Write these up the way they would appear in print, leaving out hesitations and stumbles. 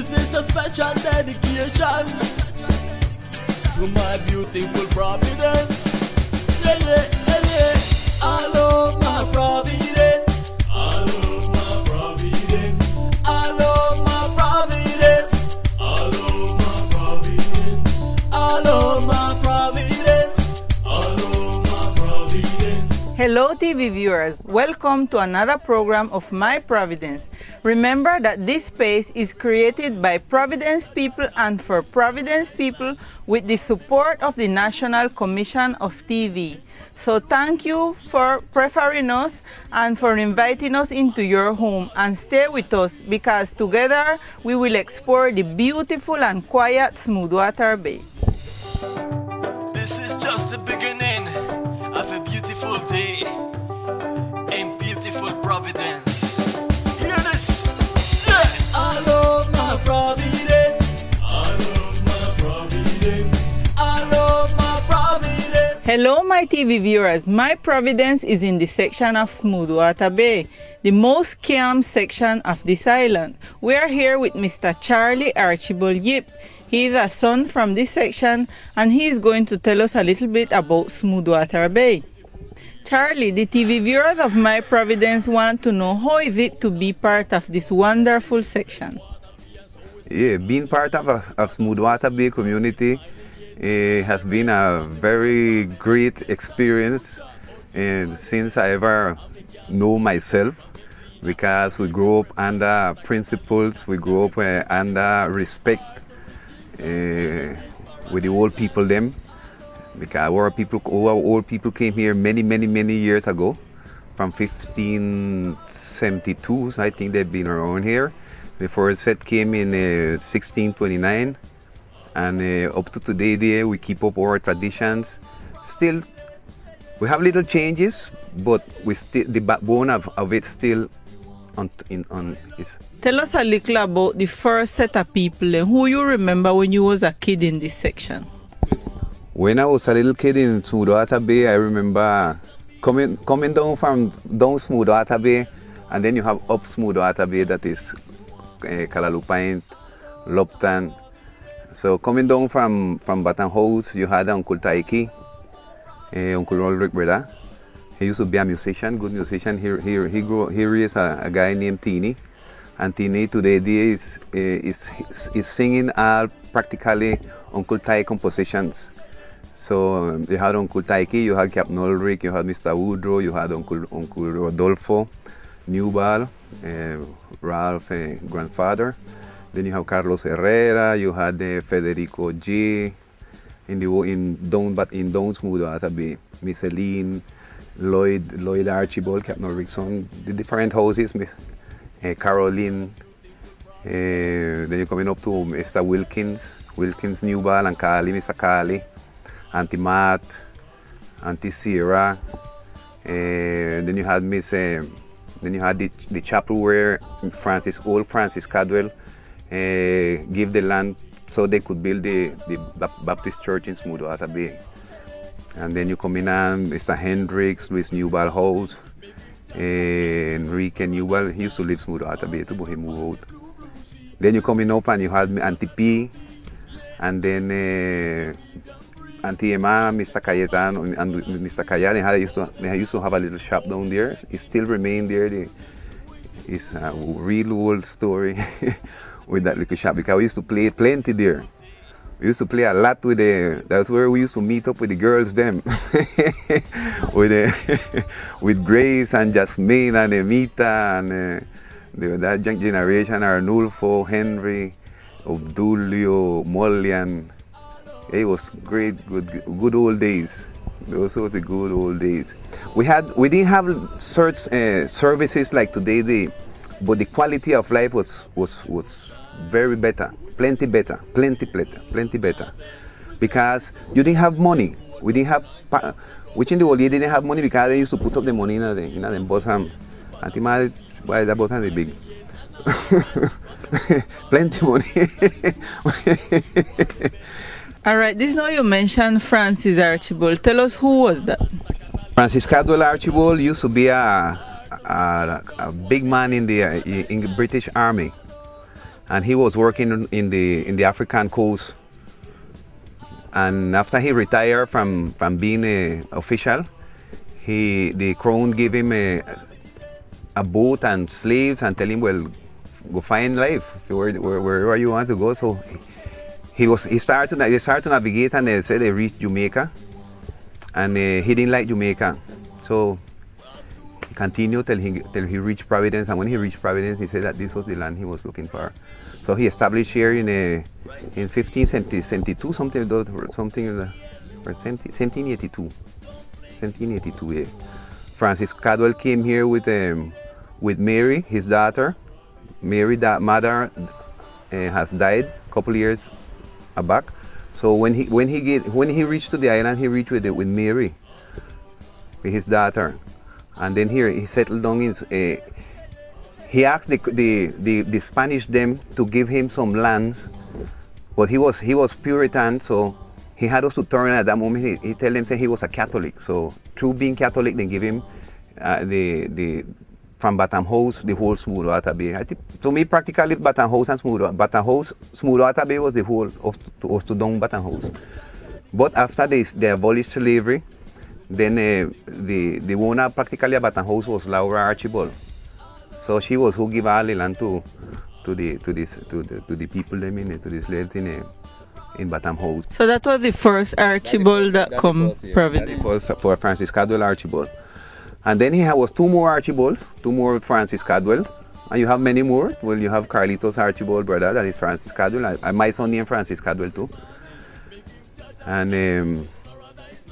This is a special dedication to my beautiful Providence. Yeah, yeah, yeah, yeah. I love my Providence. I love my Providence. I love my Providence. I love my Providence. I love my Providence. I love my Providence. Hello TV viewers, welcome to another program of My Providence. Remember that this space is created by Providence people and for Providence people with the support of the National Commission of TV. So thank you for preferring us and for inviting us into your home, and stay with us because together we will explore the beautiful and quiet Smoothwater Bay. This is just the beginning of a beautiful day in beautiful Providence. Hear this? Yeah! I love my Providence. I love my Providence. I love my Providence. Hello my TV viewers, My Providence is in the section of Smoothwater Bay, the most calm section of this island. We are here with Mr. Charlie Archibald Yip. He is a son from this section and he is going to tell us a little bit about Smoothwater Bay. Charlie, the TV viewers of My Providence want to know how is it to be part of this wonderful section? Yeah, being part of Smoothwater Bay community has been a very great experience, and since I ever know myself, because we grew up under principles, we grew up under respect with the old people them, because our old people came here many years ago, from 1572, so I think they've been around here. The first set came in 1629, and up to today we keep up our traditions. Still, we have little changes, but we still, the backbone of it still is. Tell us a little about the first set of people and who you remember when you was a kid in this section. When I was a little kid in Smoothwater Bay, I remember coming down from down Smoothwater Bay, and then you have up Smoothwater Bay, that is Kalalupine, Lupton. So coming down from Baton House, you had Uncle Taiki, Uncle Ulrich brother. He used to be a musician, good musician. He raised a guy named Teeny, and Teeny today is singing all practically Uncle Tai compositions. So you had Uncle Taiki, you had Captain Ulrich, you had Mr. Woodrow, you had Uncle Rodolfo Newball, Ralph grandfather. Then you have Carlos Herrera, you had Federico G. in Down Smoothwater Bay, Miss Eileen, Lloyd Archibald, Captain Ulrich's son, the different houses, Caroline. Then you're coming up to Mr. Wilkins Newball and Carly, Mr. Carly, Auntie Matt, Auntie Sierra. Then you had then you had the chapel where old Francis Cadwell give the land so they could build the Baptist church in Smoothwater Bay. And then you come in and Mr. Hendricks, Louis Newball house, Enrique Newball, he used to live Smoothwater Bay too, but he moved out. Then you coming up and you had Auntie P, and then Auntie Emma, Mr. Cayetano, and Mr. Cayetano, they used to have a little shop down there. It still remains there. It's a real old story with that little shop, because we used to play plenty there. We used to play a lot with that's where we used to meet up with the girls them. with Grace and Jasmine and Emita and that young generation, Arnulfo, Henry, Obdulio, Mollian. It was great, good old days. Those were the good old days. We didn't have such services like today, but the quality of life was very better, plenty better, because you didn't have money. We didn't have, which in the old, you didn't have money because they used to put up the money in the bosom. I think why that bosom is big. Plenty money. All right, this now you mentioned Francis Archibald. Tell us, who was that? Francis Cadwell Archibald used to be a big man in the British Army. and he was working in the African coast. And after he retired from being an official, the crown gave him a boat and slaves and tell him, well, go find life wherever you want to go. So they started to navigate, and they said they reached Jamaica, and he didn't like Jamaica, so he continued till he reached Providence. And when he reached Providence, he said that this was the land he was looking for. So he established here in 1572, something, or 1782. 1782, yeah. Francis Cadwell came here with Mary, his daughter. Mary, that mother, has died a couple of years back. So when he reached to the island, he reached with Mary, with his daughter, and then here he settled down in. He asked the Spanish them to give him some lands, but he was Puritan, so he had us to turn at that moment. He tell them say he was a Catholic, so through being Catholic, they give him from Batam House, the whole Smooth Water Bay. I think, to me, practically Batam House and Smooth Water Bay was the whole was to down Batam House. But after they abolished slavery, then the owner practically of Batam House was Laura Archibald. So she was who gave all the land to the people them to the slaves in Batam House. So that was the first Archibald that come Providence. That was for Francis Cadwell Archibald. And then he was two more Francis Cadwell, and you have many more. Well, you have Carlitos Archibald, brother, that is Francis Cadwell. My son named Francis Cadwell too. And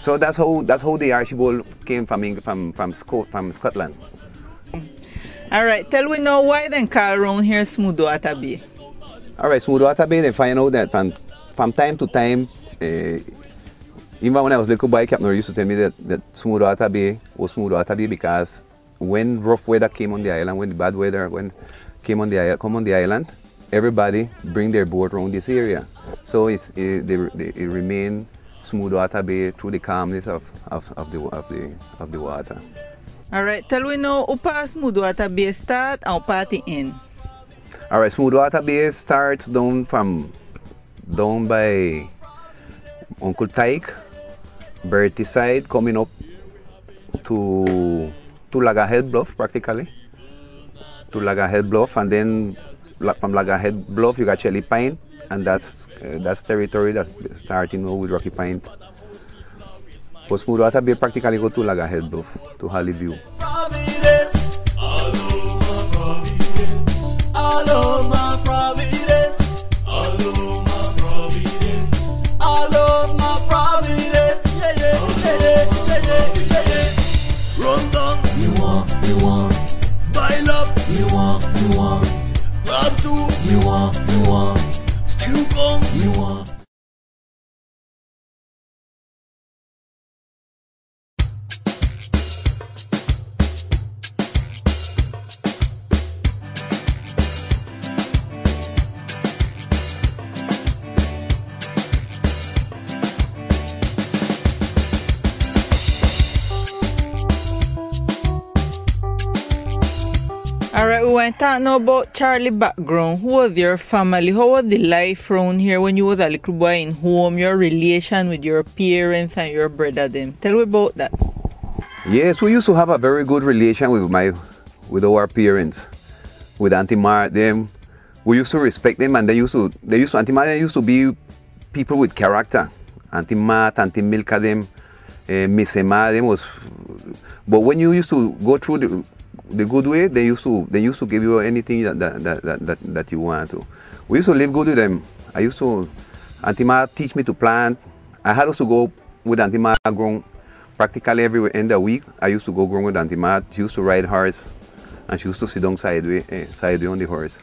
so that's how the Archibald came from Scotland. All right, tell we now why then call around here Smooth Water Bay. All right, Smooth Water Bay, they find out that from time to time, even when I was a little boy, Captain used to tell me that Smooth Water Bay was Smooth Water Bay because when rough weather came on the island, when the bad weather come on the island, everybody bring their boat around this area. So it remained Smooth Water Bay through the calmness of the water. All right, tell we now how far Smooth Water Bay start and how far the end. All right, Smooth Water Bay starts down by Uncle Tyke, Bertie side, coming up to Lagahead Bluff practically, to Lagahead Bluff, and then from Lagahead Bluff you got Cherry Pine, and that's territory that's starting now with Rocky Pine. But Smooth Water Bay practically go to Lagahead Bluff, to Hollyview. Providence, all over Providence, all over Providence, all over Providence, all over Providence, yeah, yeah, yeah, yeah, yeah, yeah. Run down, you want, pile up, you want, grab two, you want, still come, you want. Alright, we want to talk now about Charlie background. Who was your family? How was the life around here when you was a little boy in home? Your relation with your parents and your brother them. Tell me about that. Yes, we used to have a very good relation with our parents, with Auntie Mar them. We used to respect them, and Auntie Mar used to be people with character. Auntie Mat, Auntie Milka them, Miss Emma them was. But when you used to go through the good way, they used to give you anything that you want to. We used to live good with them. Auntie Ma teach me to plant. I had to go with Auntie Ma grown practically every end of the week. I used to go grown with Auntie Ma. She used to ride horse, and she used to sit down sideway on the horse.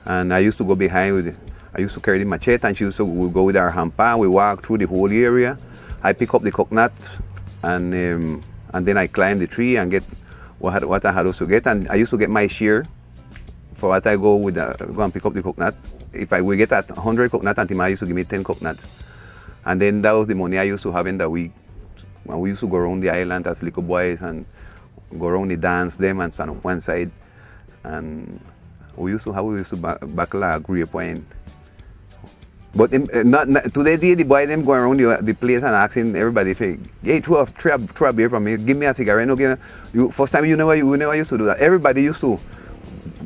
And I used to go behind I used to carry the machete, and she used to go with her hamper. We walk through the whole area. I pick up the coconuts, and then I climb the tree and get what I had also get, and I used to get my share for what I go and pick up the coconut. If I will get 100 coconut, Auntie Ma used to give me 10 coconuts, and then that was the money I used to have in the week. And we used to go around the island as little boys and go around the dance them and stand up one side. And We used to buckle a grape wine. But today, the boy them going around the place and asking everybody, hey, throw a beer from me, give me a cigarette. First time you never used to do that. Everybody used to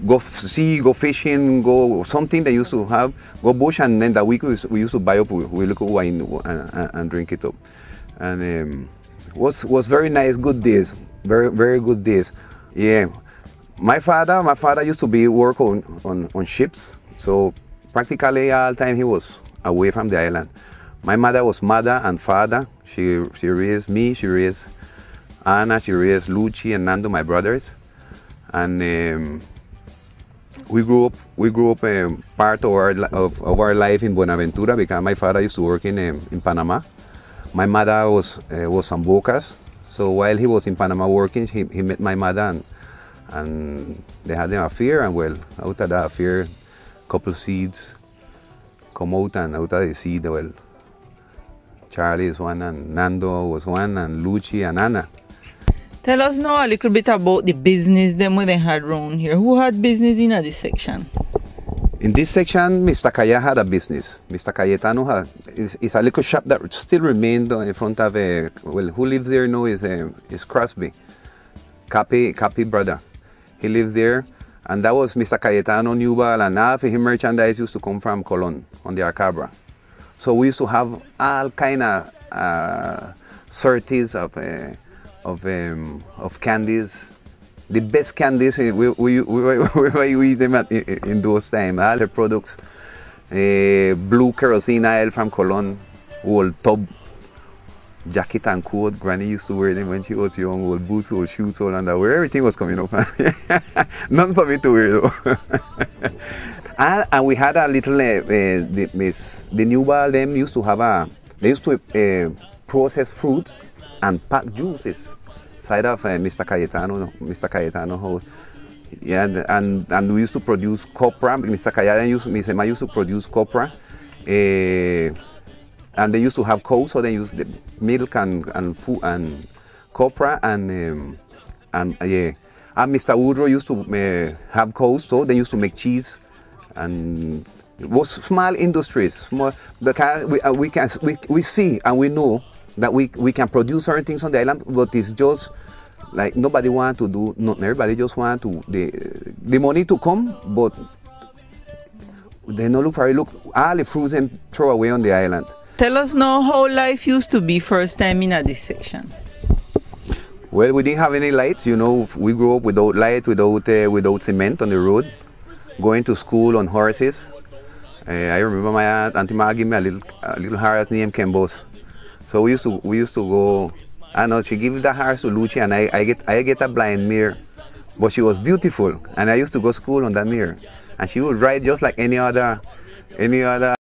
go fishing, go something they used to have, go bush, and then that week we used to buy up, we look at wine and drink it up. And was very nice, good days, very good days. Yeah, my father used to work on ships, so practically all the time he was away from the island. My mother was mother and father. She raised me, she raised Anna, she raised Luchi and Nando, my brothers. And we grew up part of our life in Buenaventura because my father used to work in Panama. My mother was from Bocas, so while he was in Panama working, he met my mother and they had an affair, and well, out of that affair, couple seeds come out, and out of the seed, well, Charlie is one, and Nando was one, and Luchi and Anna. Tell us now a little bit about the business them when they had around here. Who had business in this section? In this section, Mr. Kaya had a business. Mr. Cayetano is a little shop that still remained in front of well, who lives there now is Crosby, Cappy brother. He lives there, and that was Mr. Cayetano Newball, and half of his merchandise used to come from Colon on the Arcabra. So we used to have all kind of sorties of candies. The best candies we eat them in those times. All the products, blue kerosene oil from Colon, old tub, jacket and coat. Granny used to wear them when she was young. Old boots, old shoes, old underwear. Everything was coming up. None for me to wear though. And we had a little the new ball. Them used to have they used to process fruits and pack juices. Side of Mr. Cayetano house. Yeah, and we used to produce copra. Mr. Cayetano used to produce copra. And they used to have cows, so they used the milk and food and copra and yeah. And Mr. Woodrow used to have cows, so they used to make cheese, and it was small industries. Small, because we see and we know that we can produce certain things on the island, but it's just like nobody want to do nothing. Everybody just want to the money to come, but they no look for it. Look, all the fruits and throw away on the island. Tell us now how life used to be first time in this section. Well, we didn't have any lights, you know. We grew up without light, without cement on the road, going to school on horses. I remember my Auntie Ma gave me a little horse named Kembos. So we used to go. I know she gave the horse to Luchi, and I get a blind mare, but she was beautiful, and I used to go to school on that mare, and she would ride just like any other